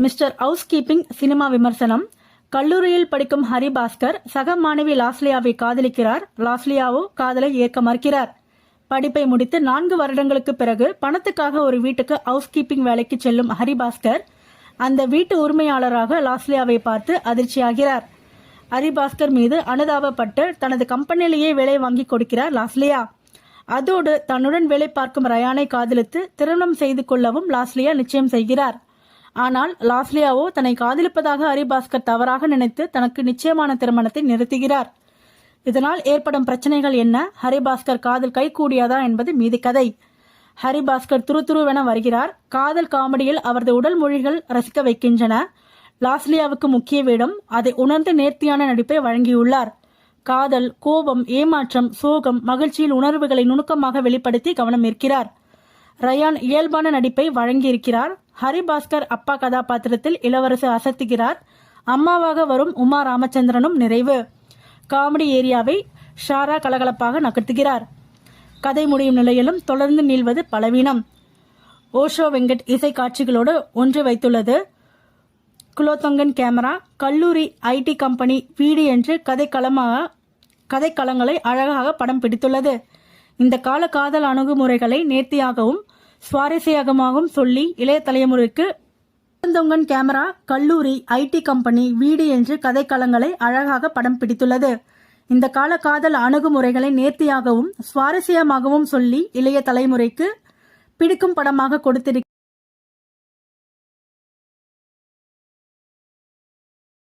Mister house keeping cinema விமர்சனம். கல்லூரியில் படிக்கும் ஹரிபாஸ்கர் சக மாணவி லாஸ்லியாவை காதலிக்கிறார். லாஸ்லியாவோ காதலை ஏற்க மறுக்கிறார். படிப்பை முடித்து 4 வருடங்களுக்கு பிறகு பணத்துக்காக ஒரு வீட்டுக்கு ஹவுஸ் கீப்பிங் வேலைக்கு செல்லும் ஹரிபாஸ்கர் அந்த வீட்டு உரிமையாளராக லாஸ்லியாவை பார்த்து அதிர்ச்சியாகிறார். ஹரிபாஸ்கர் மீது அனுதாபப்பட்டு தனது கம்பெனிலேயே வேலை வாங்கி கொடுக்கிறார் லாஸ்லியா. அதோடு தன்னுடன் வேலை பார்க்கும் ரயானை காதலித்து திருமணம் செய்து கொள்ளவும் லாஸ்லியா நிச்சயம் செய்கிறார். ஆனால் லாஸ்லியாவோ தன்னை காதலிப்பதாக ஹரிபாஸ்கர் தவறாக நினைத்து தனக்கு நிச்சயமான திருமணத்தை நிறுத்துகிறார். இதனால் ஏற்படும் பிரச்சனைகள் என்ன, ஹரிபாஸ்கர் காதல் கைகூடியதா என்பது மீதி கதை. ஹரிபாஸ்கர் துருதுருவென வருகிறார். காதல் காமெடியில் அவரது உடல் மொழிகள் ரசிக்க வைக்கின்றன. லாஸ்லியாவுக்கு முக்கிய வேடம், அதை உணர்ந்து நேர்த்தியான நடிப்பை வழங்கியுள்ளார். காதல், கோபம், ஏமாற்றம், சோகம், மகிழ்ச்சியில் உணர்வுகளை நுணுக்கமாக வெளிப்படுத்தி கவனம் ஈர்க்கிறார். ரயான் இயல்பான நடிப்பை வழங்கியிருக்கிறார். ஹரிபாஸ்கர் அப்பா கதாபாத்திரத்தில் இளவரசு அசத்துகிறார். அம்மாவாக வரும் உமா ராமச்சந்திரனும் நிறைவு. காமெடி ஏரியாவை ஷாரா கலகலப்பாக நகர்த்துகிறார். கதை முடியும் நிலையிலும் தொடர்ந்து நீள்வது பலவீனம். ஓஷோ வெங்கட் இசை காட்சிகளோடு ஒன்று வைத்துள்ளது. குலோத்தங்கன் கேமரா. கல்லூரி ஐடி கம்பெனி வீடு என்று கதைக்களங்களை அழகாக படம் பிடித்துள்ளது. இந்த கால காதல் அணுகுமுறைகளை நேர்த்தியாகவும் சுவாரஸ்யமாகவும் சொல்லி இளைய தலைமுறைக்கு குலோத்தங்கன் கேமரா. கல்லூரி ஐடி கம்பெனி வீடு என்று கதைக்களங்களை அழகாக படம் பிடித்துள்ளது. இந்த கால காதல் அணுகுமுறைகளை நேர்த்தியாகவும் சுவாரஸ்யமாகவும் சொல்லி இளைய தலைமுறைக்கு பிடிக்கும் படமாக கொடுத்திருக்கிறது.